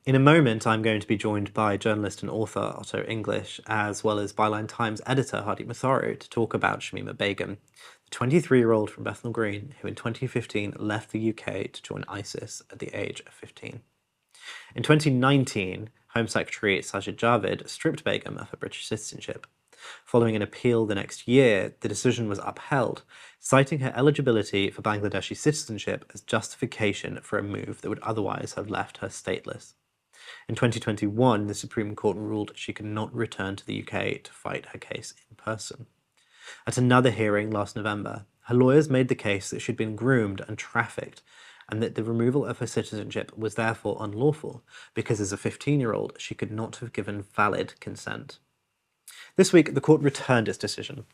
In a moment, I'm going to be joined by journalist and author Otto English, as well as Byline Times editor Hardeep Matharu, to talk about Shamima Begum, the 23-year-old from Bethnal Green who in 2015 left the UK to join ISIS at the age of 15. In 2019, Home Secretary Sajid Javid stripped Begum of her British citizenship. Following an appeal the next year, the decision was upheld, citing her eligibility for Bangladeshi citizenship as justification for a move that would otherwise have left her stateless. In 2021, the Supreme Court ruled she could not return to the UK to fight her case in person. At another hearing last November, her lawyers made the case that she'd been groomed and trafficked, and that the removal of her citizenship was therefore unlawful, because as a 15-year-old she could not have given valid consent. This week, the court returned its decision.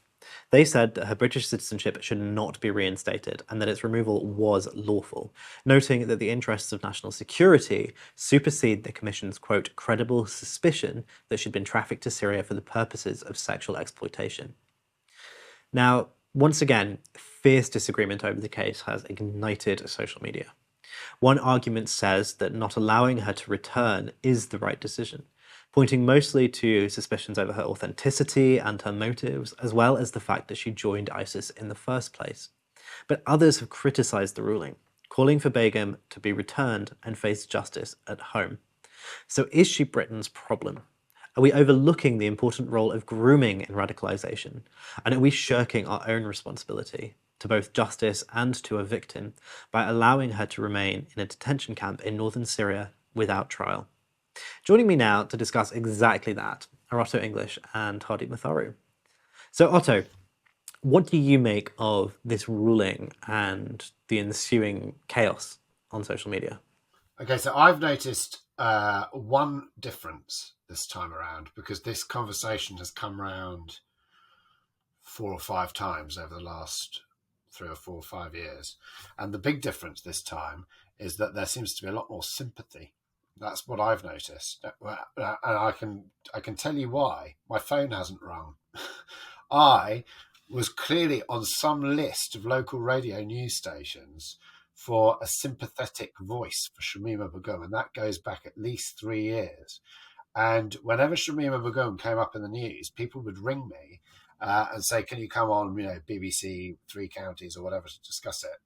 They said that her British citizenship should not be reinstated and that its removal was lawful, noting that the interests of national security supersede the Commission's, quote, credible suspicion that she'd been trafficked to Syria for the purposes of sexual exploitation. Now, once again, fierce disagreement over the case has ignited social media. One argument says that not allowing her to return is the right decision, pointing mostly to suspicions over her authenticity and her motives, as well as the fact that she joined ISIS in the first place. But others have criticised the ruling, calling for Begum to be returned and face justice at home. So is she Britain's problem? Are we overlooking the important role of grooming in radicalisation? And are we shirking our own responsibility to both justice and to a victim by allowing her to remain in a detention camp in northern Syria without trial? Joining me now to discuss exactly that are Otto English and Hardeep Matharu. So Otto, what do you make of this ruling and the ensuing chaos on social media? Okay, so I've noticed one difference this time around, because this conversation has come around 4 or 5 times over the last 3 or 4 or 5 years. And the big difference this time is that there seems to be a lot more sympathy. That's what I've noticed. And I can tell you why. My phone hasn't rung. I was clearly on some list of local radio news stations for a sympathetic voice for Shamima Begum, and that goes back at least 3 years. And whenever Shamima Begum came up in the news, people would ring me and say, can you come on, BBC 3 Counties or whatever to discuss it?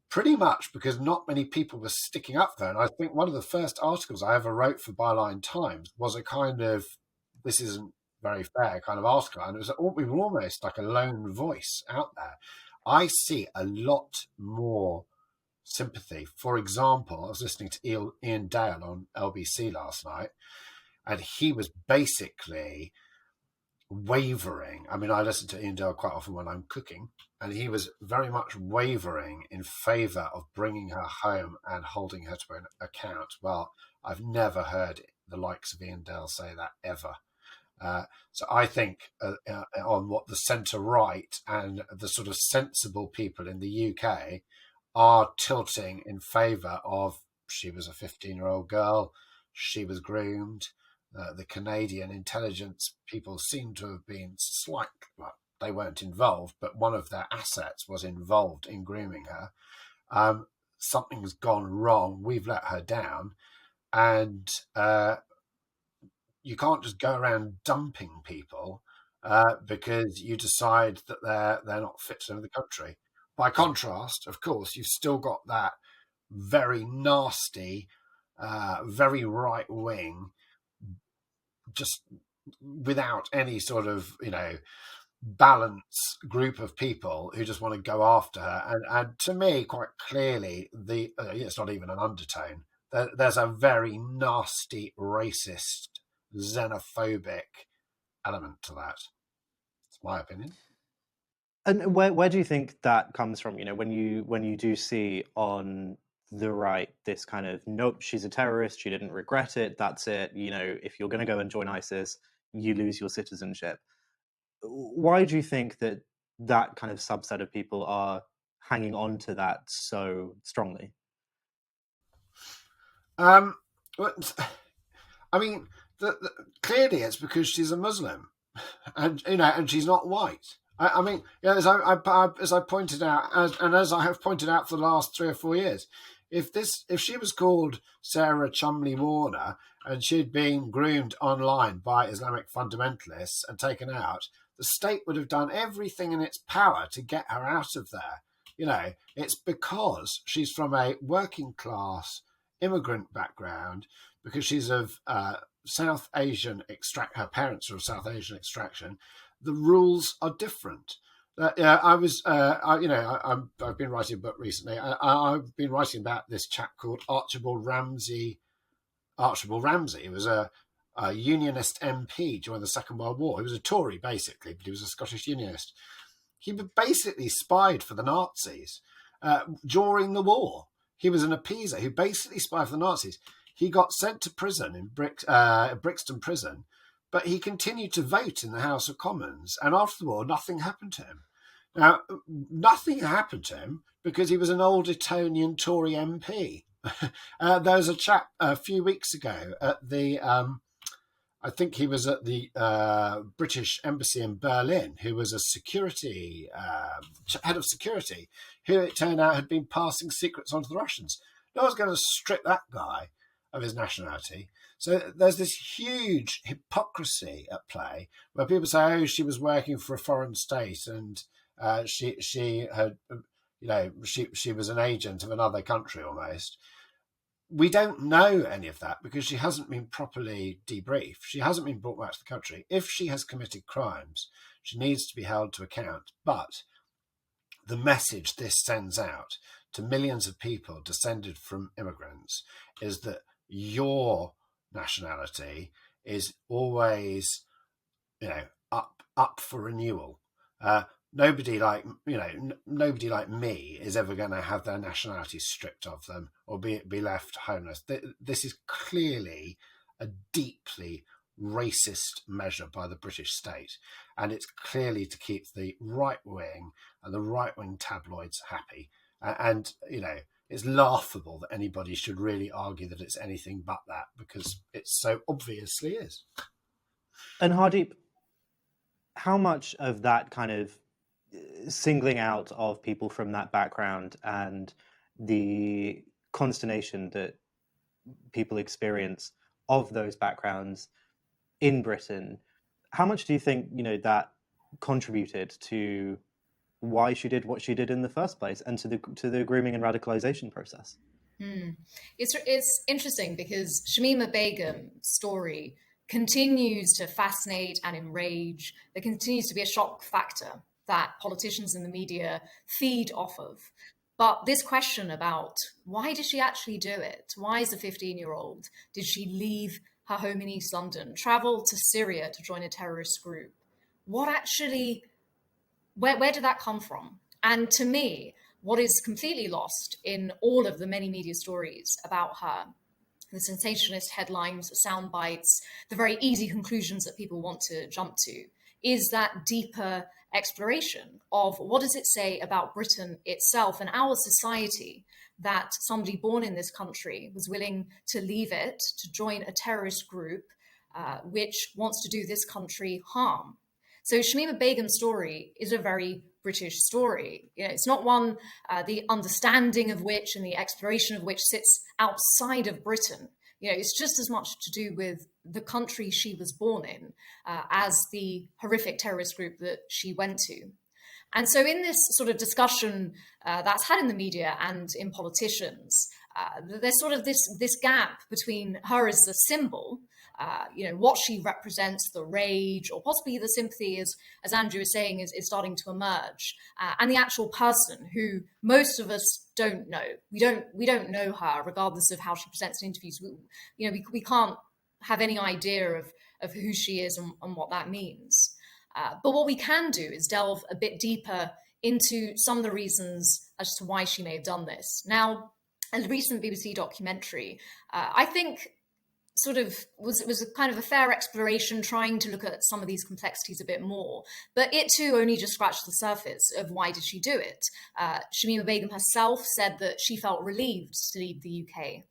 Pretty much because not many people were sticking up for her. And I think one of the first articles I ever wrote for Byline Times was a kind of, this isn't very fair kind of article. And we were almost like a lone voice out there. I see a lot more sympathy. For example, I was listening to Ian Dale on LBC last night, and he was basically wavering. I mean, I listen to Ian Dale quite often when I'm cooking, and he was very much wavering in favour of bringing her home and holding her to an account. Well, I've never heard the likes of Ian Dale say that ever. So I think on what the centre-right and the sort of sensible people in the UK are tilting in favour of, she was a 15-year-old girl, she was groomed. The Canadian intelligence people seem to have been well, they weren't involved, but one of their assets was involved in grooming her. Something's gone wrong. We've let her down. And you can't just go around dumping people because you decide that they're not fit to live in the country. By contrast, of course, you've still got that very nasty, very right-wing, just without any sort of, balance group of people who just want to go after her. And to me, quite clearly, it's not even an undertone. There's a very nasty, racist, xenophobic element to that. It's my opinion. And where do you think that comes from? When you do see on the right this kind of, nope, she's a terrorist, she didn't regret it, that's it, if you're going to go and join ISIS, you lose your citizenship. Why do you think that kind of subset of people are hanging on to that so strongly? I mean, clearly it's because she's a Muslim, and and she's not white. I mean, as I pointed out, as I have pointed out for the last 3 or 4 years, If she was called Sarah Chumley Warner and she'd been groomed online by Islamic fundamentalists and taken out, the state would have done everything in its power to get her out of there. You know, it's because she's from a working class immigrant background, because she's of South Asian her parents are of South Asian extraction. The rules are different. I've been writing a book recently. I've been writing about this chap called Archibald Ramsay. He was a Unionist MP during the Second World War. He was a Tory, basically, but he was a Scottish Unionist. He basically spied for the Nazis during the war. He was an appeaser who basically spied for the Nazis. He got sent to prison in Brixton Prison, but he continued to vote in the House of Commons. And after the war, nothing happened to him. Now, nothing happened to him because he was an old Etonian Tory MP. There was a chap a few weeks ago at the, I think he was at the British Embassy in Berlin, who was a security, head of security, who it turned out had been passing secrets on to the Russians. No one's going to strip that guy of his nationality. So there's this huge hypocrisy at play where people say, oh, she was working for a foreign state and she had, she was an agent of another country almost. We don't know any of that because she hasn't been properly debriefed. She hasn't been brought back to the country. If she has committed crimes, she needs to be held to account. But the message this sends out to millions of people descended from immigrants is that your nationality is always, up for renewal. Nobody like me is ever going to have their nationality stripped of them or be left homeless. This is clearly a deeply racist measure by the British state, and it's clearly to keep the right wing and the right wing tabloids happy. And it's laughable that anybody should really argue that it's anything but that, because it so obviously is. And Hardeep, how much of that kind of singling out of people from that background and the consternation that people experience of those backgrounds in Britain, how much do you think that contributed to why she did what she did in the first place and to the grooming and radicalisation process? It's interesting because Shamima Begum's story continues to fascinate and enrage. There continues to be a shock factor that politicians and the media feed off of. But this question about why did she actually do it? Why, as a 15-year-old, did she leave her home in East London, travel to Syria to join a terrorist group? Where did that come from? And to me, what is completely lost in all of the many media stories about her, the sensationalist headlines, the sound bites, the very easy conclusions that people want to jump to, is that deeper exploration of what does it say about Britain itself and our society that somebody born in this country was willing to leave it to join a terrorist group which wants to do this country harm. So Shamima Begum's story is a very British story. It's not one, the understanding of which and the exploration of which sits outside of Britain. It's just as much to do with the country she was born in as the horrific terrorist group that she went to. And so in this sort of discussion that's had in the media and in politicians, there's sort of this gap between her as the symbol, what she represents, the rage, or possibly the sympathy, as Andrew is saying, is starting to emerge, and the actual person who most of us don't know. We don't know her, regardless of how she presents in interviews. We can't have any idea of who she is and what that means. But what we can do is delve a bit deeper into some of the reasons as to why she may have done this. Now, a recent BBC documentary, I think, sort of was a kind of a fair exploration, trying to look at some of these complexities a bit more. But it too only just scratched the surface of why did she do it. Shamima Begum herself said that she felt relieved to leave the UK.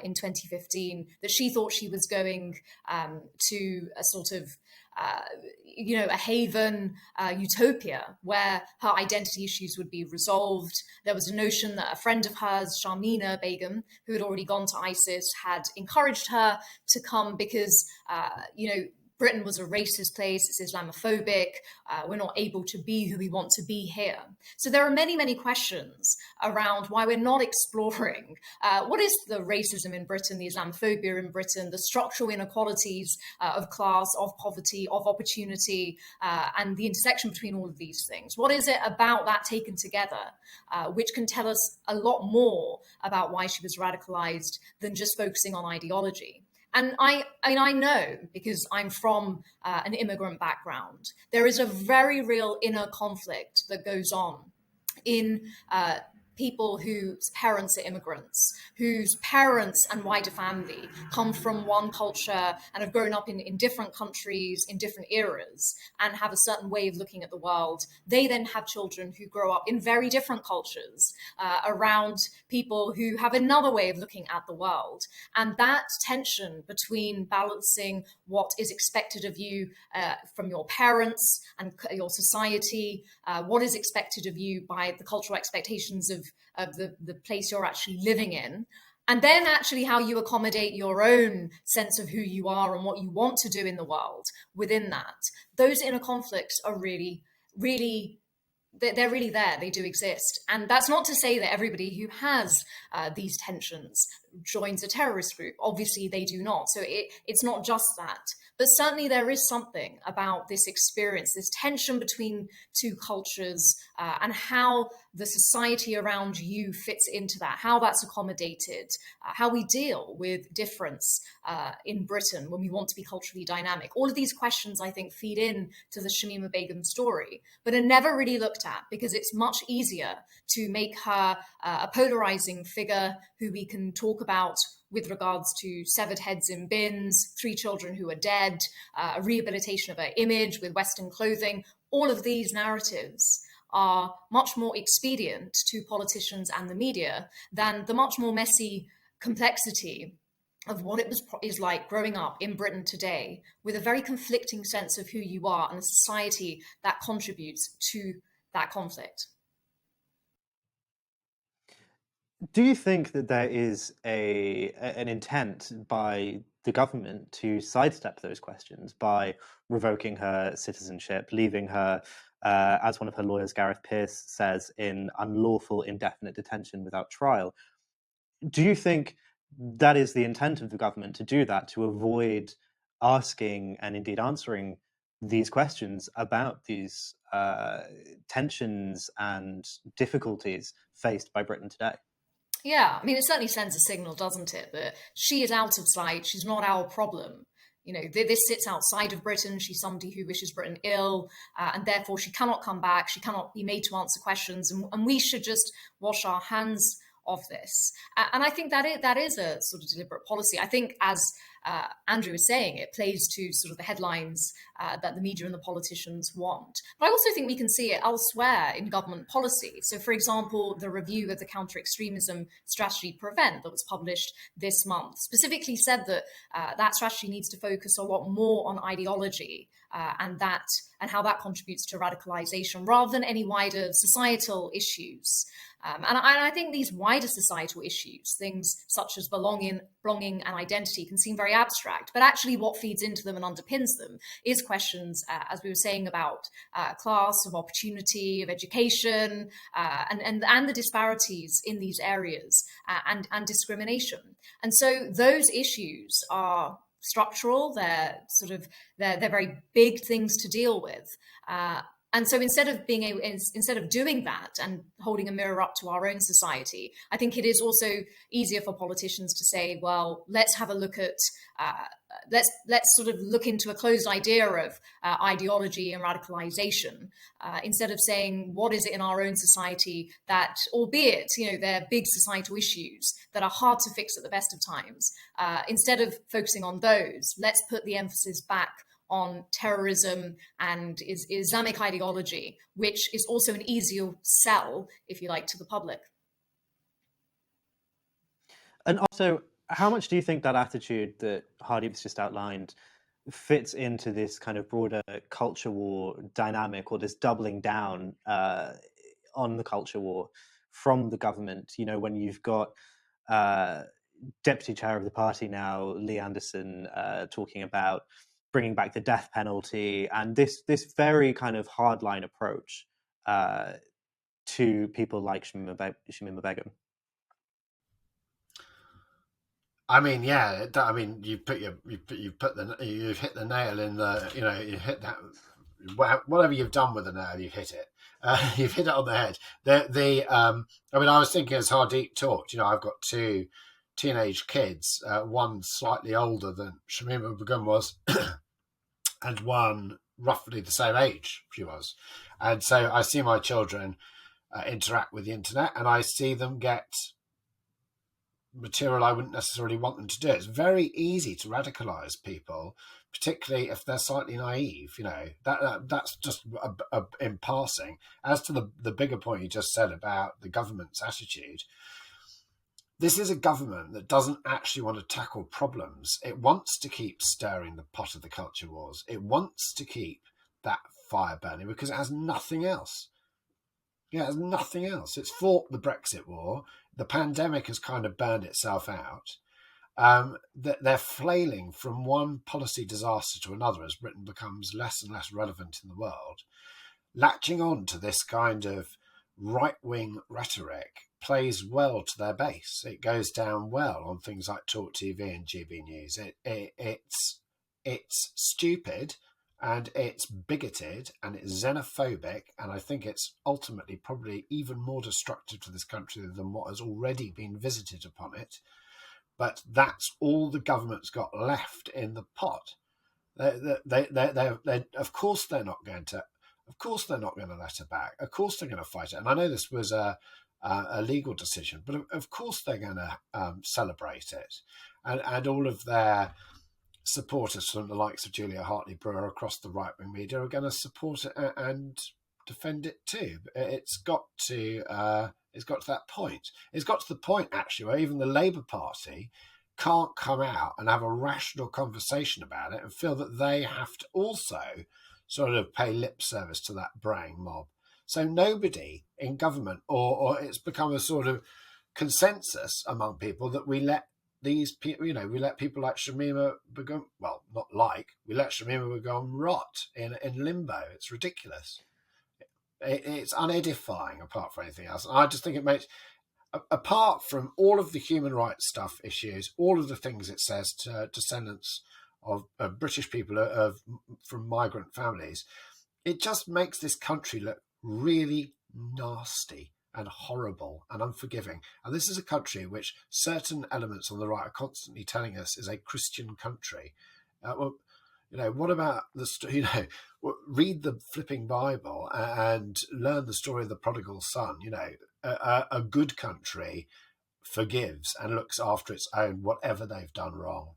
in 2015, that she thought she was going to a sort of a haven utopia where her identity issues would be resolved. There was a notion that a friend of hers, Shamima Begum, who had already gone to ISIS, had encouraged her to come because, Britain was a racist place, it's Islamophobic, we're not able to be who we want to be here. So there are many, many questions around why we're not exploring what is the racism in Britain, the Islamophobia in Britain, the structural inequalities of class, of poverty, of opportunity, and the intersection between all of these things. What is it about that taken together which can tell us a lot more about why she was radicalized than just focusing on ideology? And I know, because I'm from an immigrant background, there is a very real inner conflict that goes on in people whose parents are immigrants, whose parents and wider family come from one culture and have grown up in different countries, in different eras, and have a certain way of looking at the world. They then have children who grow up in very different cultures around people who have another way of looking at the world. And that tension between balancing what is expected of you from your parents and your society, what is expected of you by the cultural expectations of the place you're actually living in, and then actually how you accommodate your own sense of who you are and what you want to do in the world within that. Those inner conflicts are really, really, they're really there. They do exist. And that's not to say that everybody who has these tensions joins a terrorist group. Obviously, they do not. So it's not just that. But certainly there is something about this experience, this tension between two cultures, and how the society around you fits into that, how that's accommodated, how we deal with difference in Britain when we want to be culturally dynamic. All of these questions, I think, feed in to the Shamima Begum story, but are never really looked at because it's much easier to make her a polarizing figure who we can talk about with regards to severed heads in bins, 3 children who are dead, a rehabilitation of her image with Western clothing. All of these narratives are much more expedient to politicians and the media than the much more messy complexity of what it is like growing up in Britain today with a very conflicting sense of who you are and a society that contributes to that conflict. Do you think that there is an intent by the government to sidestep those questions by revoking her citizenship, leaving her, as one of her lawyers, Gareth Peirce, says, in unlawful indefinite detention without trial? Do you think that is the intent of the government, to do that, to avoid asking and indeed answering these questions about these tensions and difficulties faced by Britain today? Yeah, I mean, it certainly sends a signal, doesn't it, that she is out of sight, she's not our problem. This sits outside of Britain. She's somebody who wishes Britain ill, and therefore she cannot come back. She cannot be made to answer questions, and we should just wash our hands of this. And I think that is a sort of deliberate policy. I think, as Andrew was saying, it plays to sort of the headlines that the media and the politicians want. But I also think we can see it elsewhere in government policy. So, for example, the review of the counter-extremism strategy Prevent that was published this month specifically said that that strategy needs to focus a lot more on ideology and how that contributes to radicalisation rather than any wider societal issues. And I think these wider societal issues, things such as belonging and identity, can seem very abstract, but actually what feeds into them and underpins them is questions, as we were saying, about class, of opportunity, of education, and the disparities in these areas, and discrimination. And so those issues are structural. They're very big things to deal with. And so instead of doing that and holding a mirror up to our own society, I think it is also easier for politicians to say, well, let's have a look at, let's sort of look into a closed idea of ideology and radicalization, instead of saying, what is it in our own society that, albeit, they're big societal issues that are hard to fix at the best of times, instead of focusing on those, let's put the emphasis back on terrorism and Islamic ideology, which is also an easier sell, if you like, to the public. And also, How much do you think that attitude that Hardeep's just outlined fits into this kind of broader culture war dynamic, or this doubling down on the culture war from the government? You know, when you've got deputy chair of the party now, Lee Anderson, talking about bringing back the death penalty, and this very kind of hardline approach to people like Shamima Begum. I mean, yeah. I mean, you've hit the nail in the. You hit that. Whatever you've done with the nail, you've hit it. You've hit it on the head. I mean, I was thinking as Hardeep talked. I've got two teenage kids. One slightly older than Shamima Begum was, and one roughly the same age she was. And so I see my children interact with the internet, and I see them get material I wouldn't necessarily want them to do. It's very easy to radicalize people, particularly if they're slightly naive. That's just in passing. As to the bigger point you just said about the government's attitude, this is a government that doesn't actually want to tackle problems. It wants to keep stirring the pot of the culture wars. It wants to keep that fire burning because it has nothing else. Yeah, there's nothing else. It's fought the Brexit war. The pandemic has kind of burned itself out. They're flailing from one policy disaster to another as Britain becomes less and less relevant in the world. Latching on to this kind of right-wing rhetoric plays well to their base. It goes down well on things like Talk TV and GB News. It's stupid, and it's bigoted, and it's xenophobic, and I think it's ultimately probably even more destructive to this country than what has already been visited upon it. But that's all the government's got left in the pot. Of course they're not going to. Of course they're not going to let her back. Of course they're going to fight it. And I know this was a legal decision, but of course they're going to celebrate it. And all of their supporters from the likes of Julia Hartley-Brewer across the right-wing media are going to support it and defend it too. It's got to that point. It's got to the point, actually, where even the Labour Party can't come out and have a rational conversation about it and feel that they have to also sort of pay lip service to that braying mob. So nobody in government, or it's become a sort of consensus among people that we let these people, we let people like Shamima Begum, we let Shamima Begum rot in limbo. It's ridiculous. It's unedifying apart from anything else. And I just think it makes, apart from all of the human rights stuff issues, all of the things it says to descendants of British people from migrant families, it just makes this country look really nasty and horrible and unforgiving. And this is a country which certain elements on the right are constantly telling us is a Christian country. What about read the flipping Bible and learn the story of the prodigal son. A good country forgives and looks after its own, whatever they've done wrong.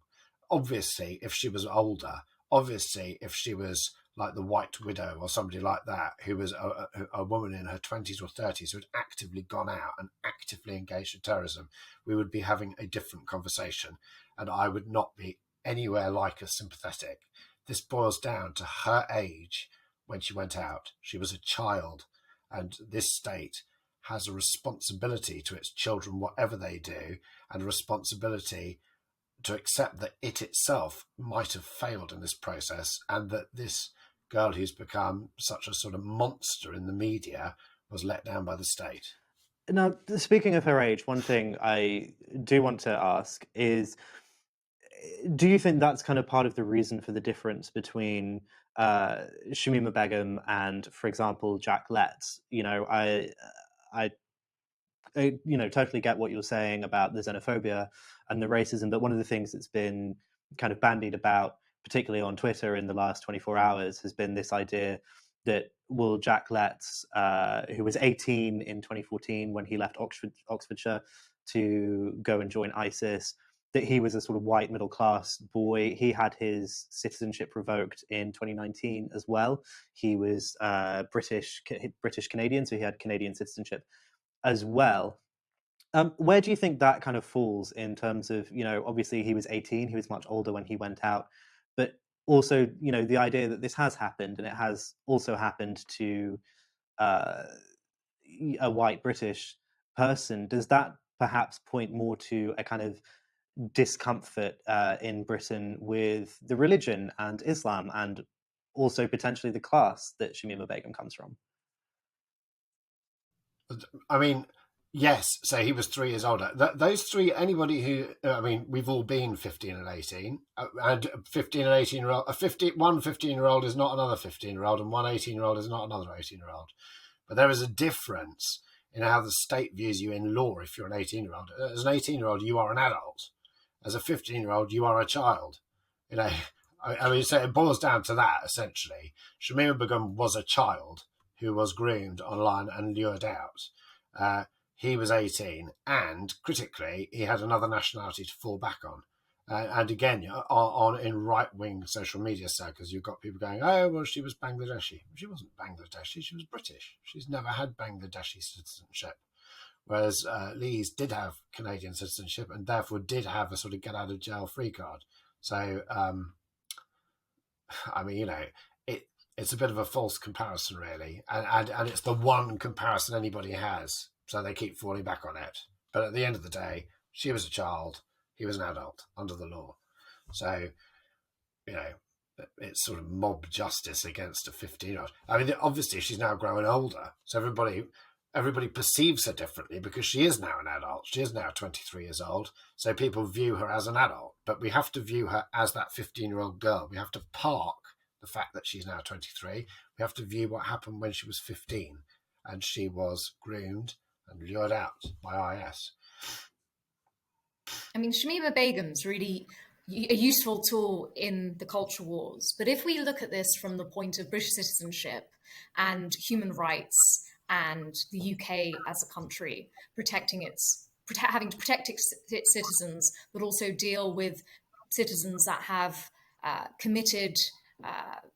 Obviously, if she was older, obviously, if she was like the White Widow or somebody like that, who was a woman in her 20s or 30s who had actively gone out and actively engaged in terrorism, we would be having a different conversation. And I would not be anywhere like as sympathetic. This boils down to her age when she went out. She was a child, and this state has a responsibility to its children, whatever they do, and a responsibility to accept that it itself might have failed in this process, and that this girl who's become such a sort of monster in the media was let down by the state. Now, speaking of her age, one thing I do want to ask is, do you think that's kind of part of the reason for the difference between Shamima Begum and, for example, Jack Letts? I totally get what you're saying about the xenophobia and the racism, but one of the things that's been kind of bandied about, particularly on Twitter in the last 24 hours, has been this idea that, will Jack Letts, who was 18 in 2014 when he left Oxfordshire to go and join ISIS, that he was a sort of white middle class boy. He had his citizenship revoked in 2019 as well. He was British Canadian, so he had Canadian citizenship as well. Where do you think that kind of falls in terms of, obviously he was 18, he was much older when he went out, but also, the idea that this has happened and it has also happened to uh, a white British person, does that perhaps point more to a kind of discomfort in Britain with the religion and Islam and also potentially the class that Shamima Begum comes from? I mean, yes. So he was 3 years older. Those three, anybody who, we've all been 15 and 18, and 15 and 18-year-old, one 15-year-old is not another 15-year-old, and one 18-year-old is not another 18-year-old. But there is a difference in how the state views you in law if you're an 18-year-old. As an 18-year-old, you are an adult. As a 15-year-old, you are a child. So it boils down to that, essentially. Shamima Begum was a child who was groomed online and lured out. He was 18, and critically, he had another nationality to fall back on. And again, in right-wing social media circles, you've got people going, "Oh, well, she was Bangladeshi." She wasn't Bangladeshi; she was British. She's never had Bangladeshi citizenship. Whereas Lee's did have Canadian citizenship and therefore did have a sort of get-out-of-jail-free card. So, it's a bit of a false comparison, really, and it's the one comparison anybody has, so they keep falling back on it. But at the end of the day, she was a child, he was an adult under the law. So, it's sort of mob justice against a 15-year-old. I mean, obviously she's now growing older, so everybody perceives her differently because she is now an adult. She is now 23 years old, so people view her as an adult. But we have to view her as that 15-year-old girl. We have to park the fact that she's now 23. We have to view what happened when she was 15, and she was groomed and lured out by IS. I mean, Shamima Begum's really a useful tool in the culture wars. But if we look at this from the point of British citizenship and human rights and the UK as a country having to protect its citizens, but also deal with citizens that have committed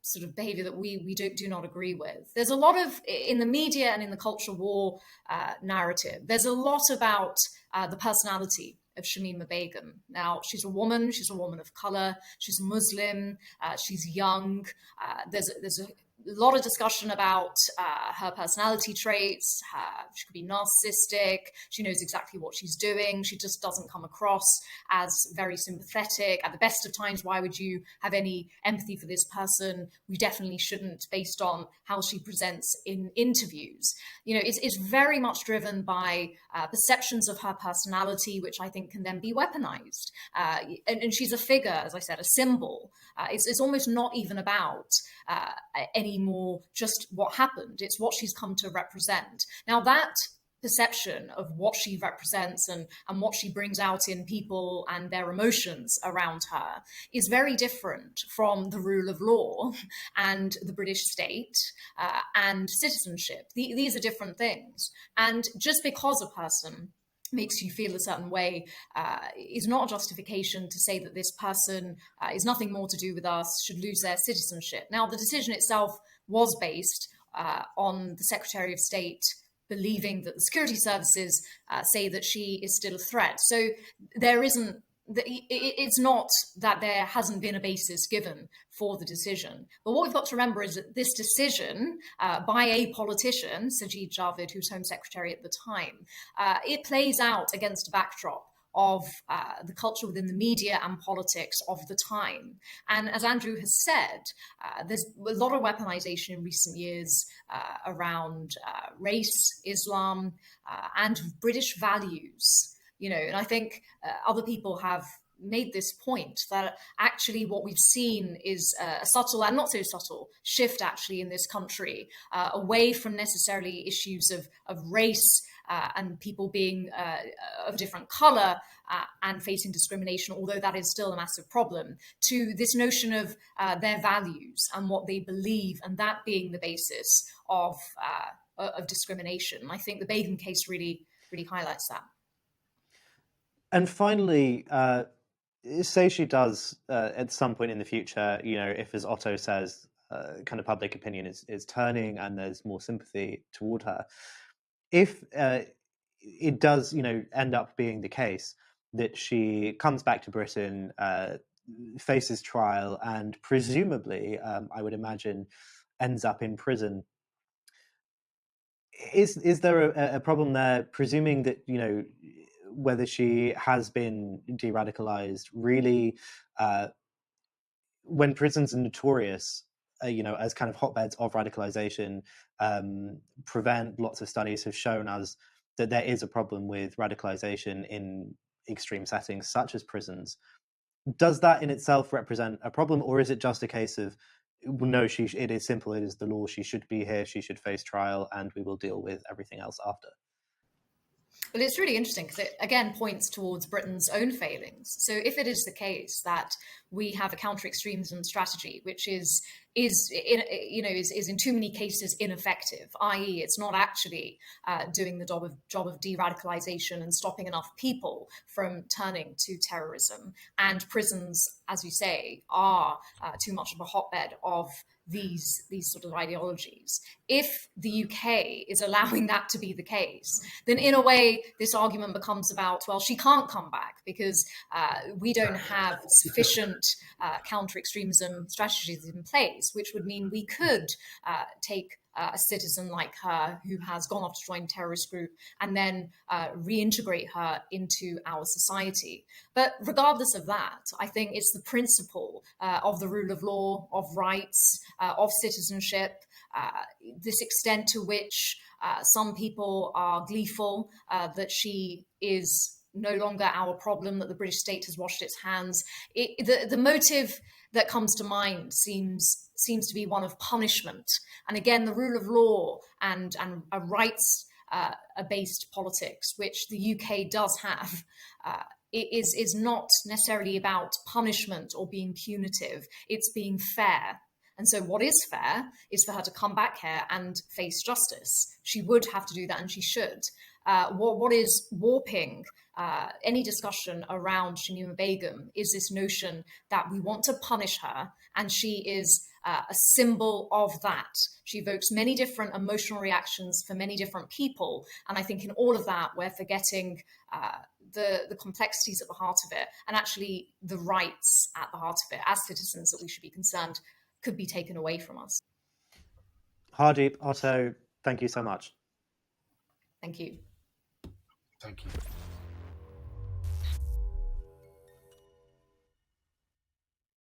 sort of behavior that we do not agree with. There's a lot of, in the media and in the culture war narrative, there's a lot about the personality of Shamima Begum. Now, she's a woman of color, she's Muslim, she's young. There's a lot of discussion about her personality traits. She could be narcissistic. She knows exactly what she's doing. She just doesn't come across as very sympathetic. At the best of times, why would you have any empathy for this person? We definitely shouldn't, based on how she presents in interviews. It's very much driven by perceptions of her personality, which I think can then be weaponized. And she's a figure, as I said, a symbol. It's almost not even about anymore just what happened. It's what she's come to represent. Now, that perception of what she represents and what she brings out in people and their emotions around her is very different from the rule of law and the British state and citizenship. These are different things. And just because a person makes you feel a certain way is not a justification to say that this person is nothing more to do with us, should lose their citizenship. Now, the decision itself was based on the Secretary of State believing that the security services say that she is still a threat. So there isn't, it's not that there hasn't been a basis given for the decision. But what we've got to remember is that this decision by a politician, Sajid Javid, who's Home Secretary at the time, it plays out against a backdrop of the culture within the media and politics of the time. And as Andrew has said, there's a lot of weaponization in recent years around race, Islam, and British values. And I think other people have made this point that actually what we've seen is a subtle and not so subtle shift actually in this country away from necessarily issues of race and people being of different color and facing discrimination, although that is still a massive problem, to this notion of their values and what they believe, and that being the basis of discrimination. I think the Begum case really highlights that. And finally, say she does at some point in the future, if, as Otto says, kind of public opinion is turning and there's more sympathy toward her. If it does, end up being the case that she comes back to Britain, faces trial, and presumably, I would imagine, ends up in prison. Is there a problem there, presuming that, whether she has been de-radicalized, really, when prisons are notorious, as kind of hotbeds of radicalization, prevent, lots of studies have shown us that there is a problem with radicalization in extreme settings such as prisons. Does that in itself represent a problem, or is it just a case of, no, it is simple, it is the law, she should be here, she should face trial, and we will deal with everything else after? Well, it's really interesting because it again points towards Britain's own failings. So if it is the case that we have a counter-extremism strategy which is in too many cases ineffective, i.e., it's not actually doing the job of de-radicalization and stopping enough people from turning to terrorism, and prisons, as you say, are too much of a hotbed of these sort of ideologies. If the UK is allowing that to be the case, then in a way this argument becomes about, well, she can't come back because we don't have sufficient counter-extremism strategies in place, which would mean we could take a citizen like her who has gone off to join a terrorist group and then reintegrate her into our society. But regardless of that, I think it's the principle of the rule of law, of rights, of citizenship, this extent to which some people are gleeful that she is no longer our problem, that the British state has washed its hands. The motive that comes to mind seems to be one of punishment. And again, the rule of law and a rights-based politics, which the UK does have, is not necessarily about punishment or being punitive. It's being fair. And so what is fair is for her to come back here and face justice. She would have to do that, and she should. What is warping any discussion around Shamima Begum is this notion that we want to punish her, and she is a symbol of that. She evokes many different emotional reactions for many different people, and I think in all of that we're forgetting the complexities at the heart of it, and actually the rights at the heart of it as citizens that we should be concerned could be taken away from us. Hardeep, Otto, thank you so much. Thank you. Thank you.